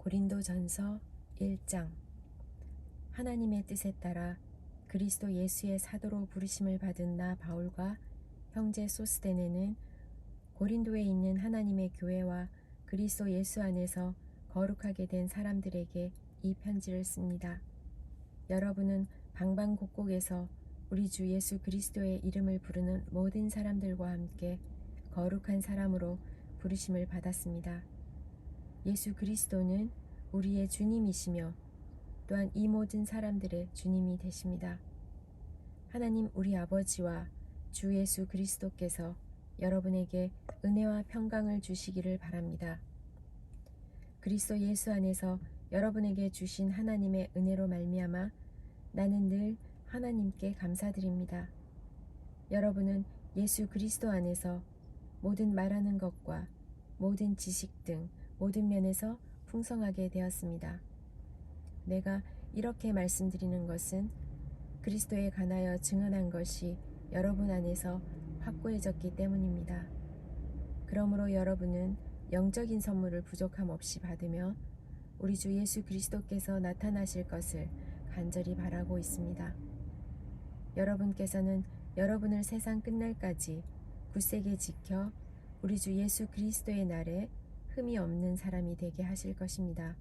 고린도전서 1장. 하나님의 뜻에 따라 그리스도 예수의 사도로 부르심을 받은 나 바울과 형제 소스데네는 고린도에 있는 하나님의 교회와 그리스도 예수 안에서 거룩하게 된 사람들에게 이 편지를 씁니다. 여러분은 방방곡곡에서 우리 주 예수 그리스도의 이름을 부르는 모든 사람들과 함께 거룩한 사람으로 부르심을 받았습니다. 예수 그리스도는 우리의 주님이시며 또한 이 모든 사람들의 주님이 되십니다. 하나님 우리 아버지와 주 예수 그리스도께서 여러분에게 은혜와 평강을 주시기를 바랍니다. 그리스도 예수 안에서 여러분에게 주신 하나님의 은혜로 말미암아 나는 늘 하나님께 감사드립니다. 여러분은 예수 그리스도 안에서 모든 말하는 것과 모든 지식 등 모든 면에서 풍성하게 되었습니다. 내가 이렇게 말씀드리는 것은 그리스도에 관하여 증언한 것이 여러분 안에서 확고해졌기 때문입니다. 그러므로 여러분은 영적인 선물을 부족함 없이 받으며 우리 주 예수 그리스도께서 나타나실 것을 간절히 바라고 있습니다. 여러분께서는 여러분을 세상 끝날까지 굳세게 지켜 우리 주 예수 그리스도의 날에 흠이 없는 사람이 되게 하실 것입니다.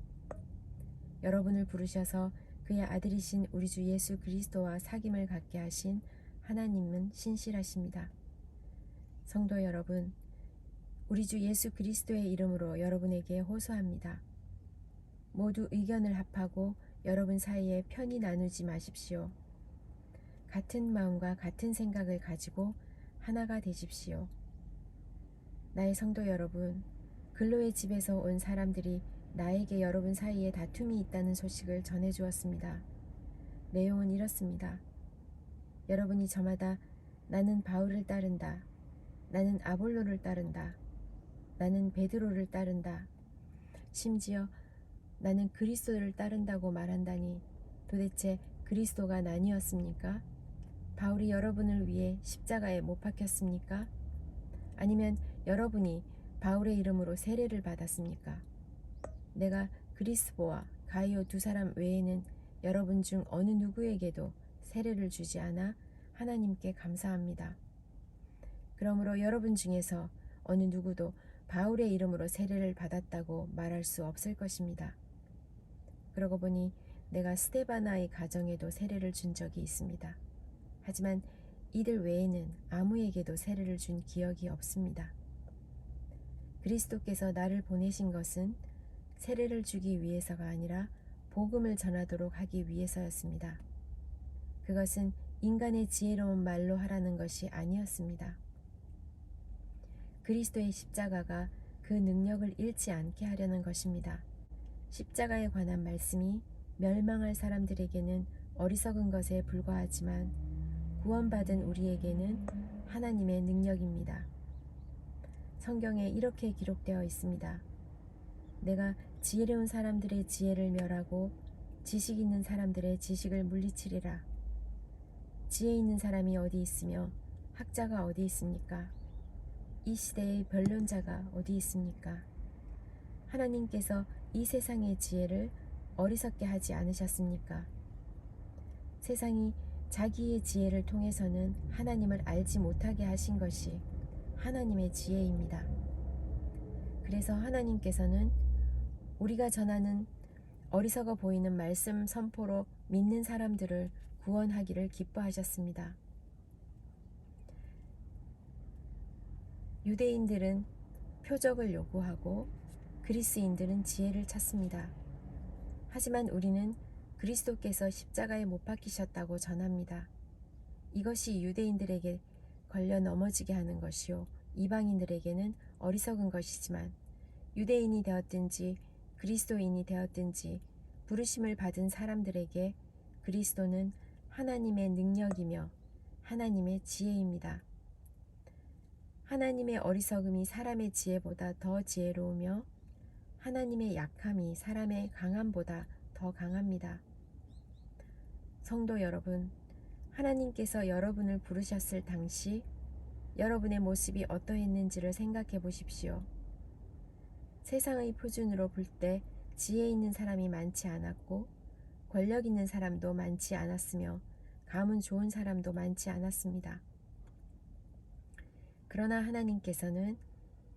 여러분을 부르셔서 그의 아들이신 우리 주 예수 그리스도와 사귐을 갖게 하신 하나님은 신실하십니다. 성도 여러분, 우리 주 예수 그리스도의 이름으로 여러분에게 호소합니다. 모두 의견을 합하고 여러분 사이에 편히 나누지 마십시오. 같은 마음과 같은 생각을 가지고 하나가 되십시오. 나의 성도 여러분, 글로의 집에서 온 사람들이 나에게 여러분 사이에 다툼이 있다는 소식을 전해주었습니다. 내용은 이렇습니다. 여러분이 저마다 나는 바울을 따른다. 나는 아볼로를 따른다. 나는 베드로를 따른다. 심지어 나는 그리스도를 따른다고 말한다니 도대체 그리스도가 나뉘었습니까? 바울이 여러분을 위해 십자가에 못 박혔습니까? 아니면 여러분이 바울의 이름으로 세례를 받았습니까? 내가 그리스보와 가이오 두 사람 외에는 여러분 중 어느 누구에게도 세례를 주지 않아 하나님께 감사합니다. 그러므로 여러분 중에서 어느 누구도 바울의 이름으로 세례를 받았다고 말할 수 없을 것입니다. 그러고 보니 내가 스데바나의 가정에도 세례를 준 적이 있습니다. 하지만 이들 외에는 아무에게도 세례를 준 기억이 없습니다. 그리스도께서 나를 보내신 것은 세례를 주기 위해서가 아니라 복음을 전하도록 하기 위해서였습니다. 그것은 인간의 지혜로운 말로 하라는 것이 아니었습니다. 그리스도의 십자가가 그 능력을 잃지 않게 하려는 것입니다. 십자가에 관한 말씀이 멸망할 사람들에게는 어리석은 것에 불과하지만 구원받은 우리에게는 하나님의 능력입니다. 성경에 이렇게 기록되어 있습니다. 내가 지혜로운 사람들의 지혜를 멸하고 지식 있는 사람들의 지식을 물리치리라. 지혜 있는 사람이 어디 있으며 학자가 어디 있습니까? 이 시대의 변론자가 어디 있습니까? 하나님께서 이 세상의 지혜를 어리석게 하지 않으셨습니까? 세상이 자기의 지혜를 통해서는 하나님을 알지 못하게 하신 것이 하나님의 지혜입니다. 그래서 하나님께서는 우리가 전하는 어리석어 보이는 말씀 선포로 믿는 사람들을 구원하기를 기뻐하셨습니다. 유대인들은 표적을 요구하고 그리스인들은 지혜를 찾습니다. 하지만 우리는 그리스도께서 십자가에 못 박히셨다고 전합니다. 이것이 유대인들에게 걸려 넘어지게 하는 것이요 이방인들에게는 어리석은 것이지만 유대인이 되었든지 그리스도인이 되었든지 부르심을 받은 사람들에게 그리스도는 하나님의 능력이며 하나님의 지혜입니다. 하나님의 어리석음이 사람의 지혜보다 더 지혜로우며 하나님의 약함이 사람의 강함보다 더 강합니다. 성도 여러분, 하나님께서 여러분을 부르셨을 당시 여러분의 모습이 어떠했는지를 생각해 보십시오. 세상의 표준으로 볼 때 지혜 있는 사람이 많지 않았고 권력 있는 사람도 많지 않았으며 가문 좋은 사람도 많지 않았습니다. 그러나 하나님께서는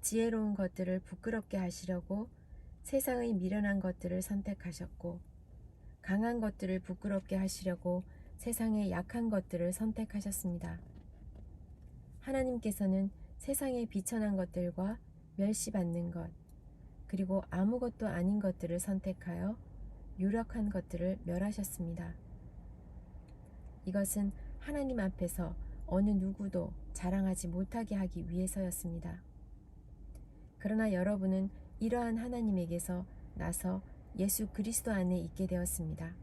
지혜로운 것들을 부끄럽게 하시려고 세상의 미련한 것들을 선택하셨고 강한 것들을 부끄럽게 하시려고 세상의 약한 것들을 선택하셨습니다. 하나님께서는 세상의 비천한 것들과 멸시받는 것, 그리고 아무것도 아닌 것들을 선택하여 유력한 것들을 멸하셨습니다. 이것은 하나님 앞에서 어느 누구도 자랑하지 못하게 하기 위해서였습니다. 그러나 여러분은 이러한 하나님에게서 나서 예수 그리스도 안에 있게 되었습니다.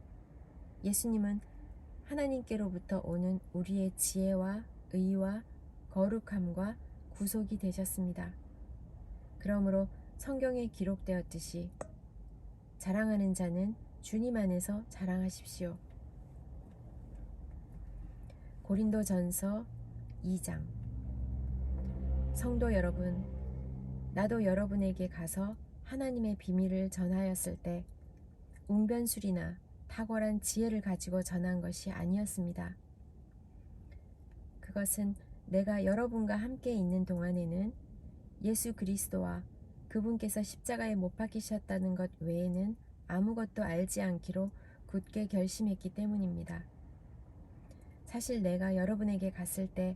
예수님은 하나님께로부터 오는 우리의 지혜와 의와 거룩함과 구속이 되셨습니다. 그러므로 성경에 기록되었듯이 자랑하는 자는 주님 안에서 자랑하십시오. 고린도전서 2장. 성도 여러분, 나도 여러분에게 가서 하나님의 비밀을 전하였을 때 웅변술이나 탁월한 지혜를 가지고 전한 것이 아니었습니다. 그것은 내가 여러분과 함께 있는 동안에는 예수 그리스도와 그분께서 십자가에 못 박히셨다는 것 외에는 아무것도 알지 않기로 굳게 결심했기 때문입니다. 사실 내가 여러분에게 갔을 때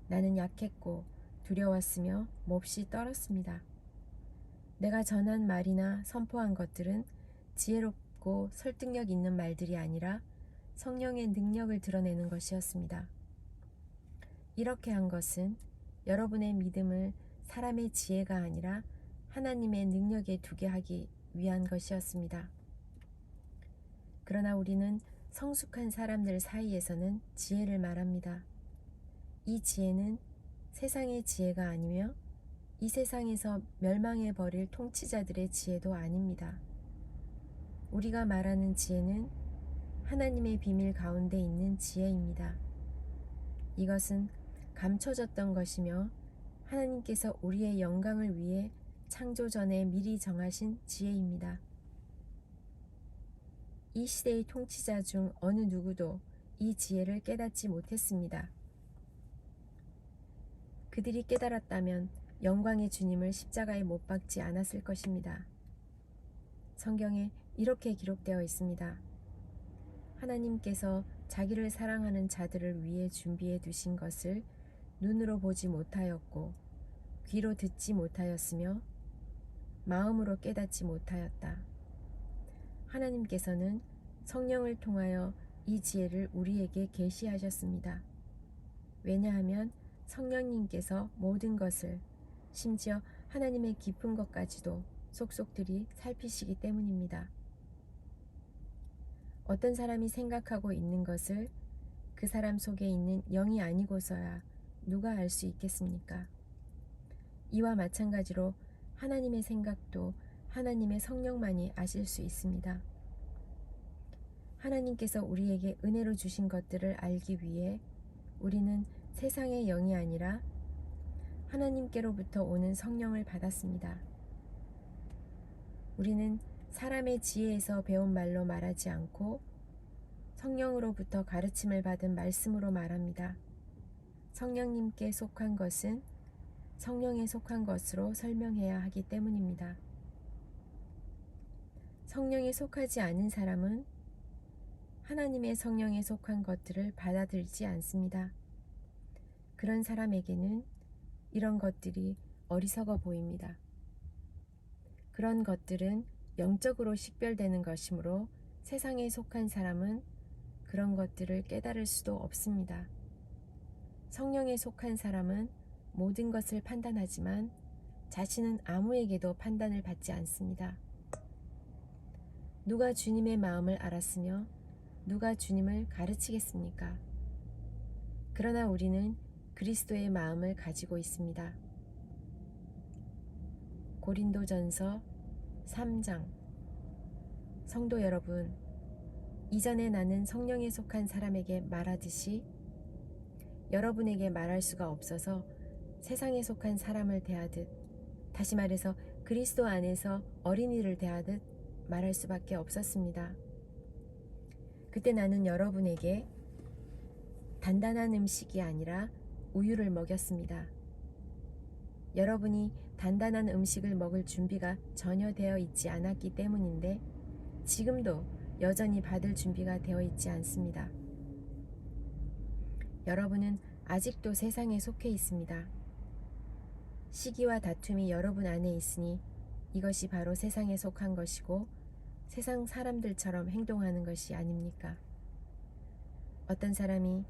나는 약했고 두려웠으며 몹시 떨었습니다. 내가 전한 말이나 선포한 것들은 지혜롭고 설득력 있는 말들이 아니라 성령의 능력을 드러내는 것이었습니다. 이렇게 한 것은 여러분의 믿음을 사람의 지혜가 아니라 하나님의 능력에 두게 하기 위한 것이었습니다. 그러나 우리는 성숙한 사람들 사이에서는 지혜를 말합니다. 이 지혜는 세상의 지혜가 아니며 이 세상에서 멸망해 버릴 통치자들의 지혜도 아닙니다. 우리가 말하는 지혜는 하나님의 비밀 가운데 있는 지혜입니다. 이것은 감춰졌던 것이며 하나님께서 우리의 영광을 위해 창조 전에 미리 정하신 지혜입니다. 이 시대의 통치자 중 어느 누구도 이 지혜를 깨닫지 못했습니다. 그들이 깨달았다면 영광의 주님을 십자가에 못 박지 않았을 것입니다. 성경에 이렇게 기록되어 있습니다. 하나님께서 자기를 사랑하는 자들을 위해 준비해 두신 것을 눈으로 보지 못하였고 귀로 듣지 못하였으며 마음으로 깨닫지 못하였다. 하나님께서는 성령을 통하여 이 지혜를 우리에게 계시하셨습니다. 왜냐하면 성령님께서 모든 것을, 심지어 하나님의 깊은 것까지도 속속들이 살피시기 때문입니다. 어떤 사람이 생각하고 있는 것을 그 사람 속에 있는 영이 아니고서야 누가 알 수 있겠습니까? 이와 마찬가지로 하나님의 생각도 하나님의 성령만이 아실 수 있습니다. 하나님께서 우리에게 은혜로 주신 것들을 알기 위해 우리는 세상의 영이 아니라 하나님께로부터 오는 성령을 받았습니다. 우리는 사람의 지혜에서 배운 말로 말하지 않고 성령으로부터 가르침을 받은 말씀으로 말합니다. 성령님께 속한 것은 성령에 속한 것으로 설명해야 하기 때문입니다. 성령에 속하지 않은 사람은 하나님의 성령에 속한 것들을 받아들이지 않습니다. 그런 사람에게는 이런 것들이 어리석어 보입니다. 그런 것들은 영적으로 식별되는 것이므로 세상에 속한 사람은 그런 것들을 깨달을 수도 없습니다. 성령에 속한 사람은 모든 것을 판단하지만 자신은 아무에게도 판단을 받지 않습니다. 누가 주님의 마음을 알았으며 누가 주님을 가르치겠습니까? 그러나 우리는 그리스도의 마음을 가지고 있습니다. 고린도전서 3장. 성도 여러분, 이전에 나는 성령에 속한 사람에게 말하듯이 여러분에게 말할 수가 없어서 세상에 속한 사람을 대하듯, 다시 말해서 그리스도 안에서 어린이를 대하듯 말할 수밖에 없었습니다. 그때 나는 여러분에게 단단한 음식이 아니라 우유를 먹였습니다. 여러분이 단단한 음식을 먹을 준비가 전혀 되어 있지 않았기 때문인데 지금도 여전히 받을 준비가 되어 있지 않습니다. 여러분은 아직도 세상에 속해 있습니다. 시기와 다툼이 여러분 안에 있으니 이것이 바로 세상에 속한 것이고 세상 사람들처럼 행동하는 것이 아닙니까? 어떤 사람이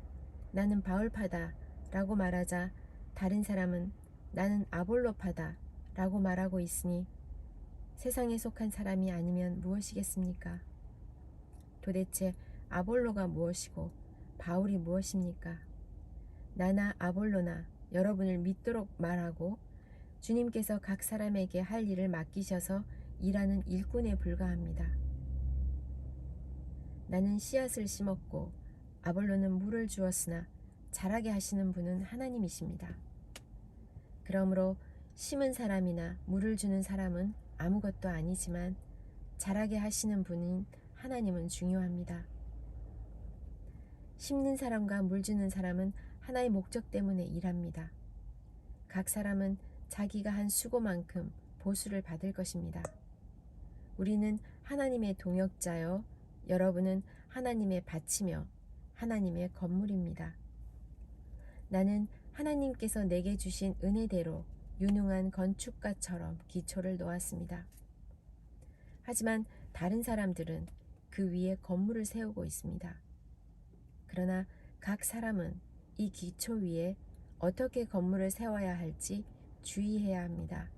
나는 바울파다 라고 말하자 다른 사람은 나는 아볼로파다 라고 말하고 있으니 세상에 속한 사람이 아니면 무엇이겠습니까? 도대체 아볼로가 무엇이고 바울이 무엇입니까? 나나 아볼로나 여러분을 믿도록 말하고 주님께서 각 사람에게 할 일을 맡기셔서 일하는 일꾼에 불과합니다. 나는 씨앗을 심었고 아볼로는 물을 주었으나 자라게 하시는 분은 하나님이십니다. 그러므로 심은 사람이나 물을 주는 사람은 아무것도 아니지만 자라게 하시는 분인 하나님은 중요합니다. 심는 사람과 물 주는 사람은 하나의 목적 때문에 일합니다. 각 사람은 자기가 한 수고만큼 보수를 받을 것입니다. 우리는 하나님의 동역자요, 여러분은 하나님의 밭이며 하나님의 건물입니다. 나는 하나님께서 내게 주신 은혜대로 유능한 건축가처럼 기초를 놓았습니다. 하지만 다른 사람들은 그 위에 건물을 세우고 있습니다. 그러나 각 사람은 이 기초 위에 어떻게 건물을 세워야 할지 주의해야 합니다.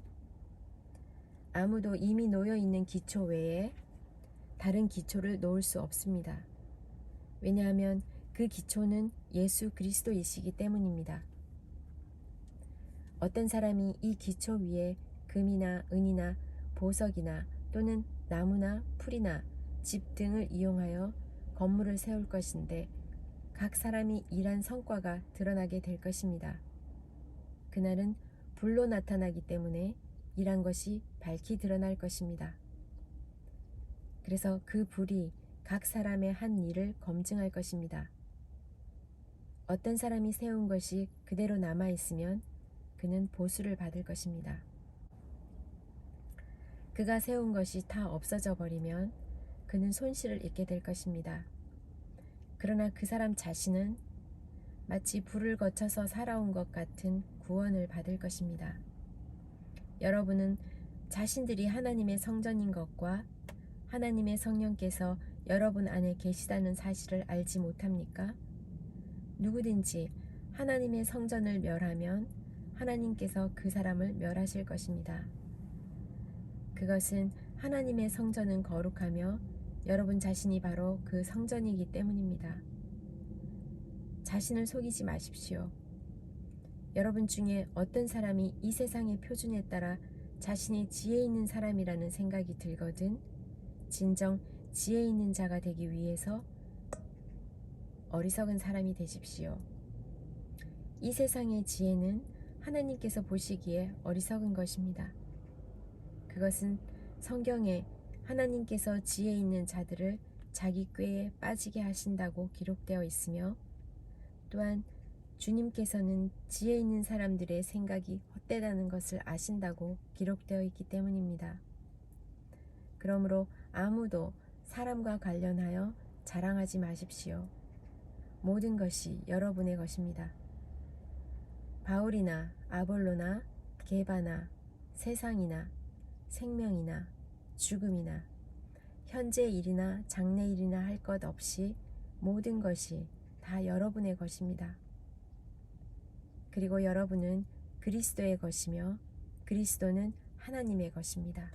아무도 이미 놓여 있는 기초 외에 다른 기초를 놓을 수 없습니다. 왜냐하면 그 기초는 예수 그리스도이시기 때문입니다. 어떤 사람이 이 기초 위에 금이나 은이나 보석이나 또는 나무나 풀이나 집 등을 이용하여 건물을 세울 것인데 각 사람이 일한 성과가 드러나게 될 것입니다. 그날은 불로 나타나기 때문에 일한 것이 밝히 드러날 것입니다. 그래서 그 불이 각 사람의 한 일을 검증할 것입니다. 어떤 사람이 세운 것이 그대로 남아있으면 그는 보수를 받을 것입니다. 그가 세운 것이 다 없어져 버리면 그는 손실을 입게 될 것입니다. 그러나 그 사람 자신은 마치 불을 거쳐서 살아온 것 같은 구원을 받을 것입니다. 여러분은 자신들이 하나님의 성전인 것과 하나님의 성령께서 여러분 안에 계시다는 사실을 알지 못합니까? 누구든지 하나님의 성전을 멸하면 하나님께서 그 사람을 멸하실 것입니다. 그것은 하나님의 성전은 거룩하며 여러분 자신이 바로 그 성전이기 때문입니다. 자신을 속이지 마십시오. 여러분 중에 어떤 사람이 이 세상의 표준에 따라 자신이 지혜 있는 사람이라는 생각이 들거든 진정 지혜 있는 자가 되기 위해서 어리석은 사람이 되십시오. 이 세상의 지혜는 하나님께서 보시기에 어리석은 것입니다. 그것은 성경에 하나님께서 지혜 있는 자들을 자기 꾀에 빠지게 하신다고 기록되어 있으며 또한 주님께서는 지혜 있는 사람들의 생각이 헛되다는 것을 아신다고 기록되어 있기 때문입니다. 그러므로 아무도 사람과 관련하여 자랑하지 마십시오. 모든 것이 여러분의 것입니다. 바울이나 아볼로나 게바나 세상이나 생명이나 죽음이나 현재 일이나 장래 일이나 할 것 없이 모든 것이 다 여러분의 것입니다. 그리고 여러분은 그리스도의 것이며 그리스도는 하나님의 것입니다.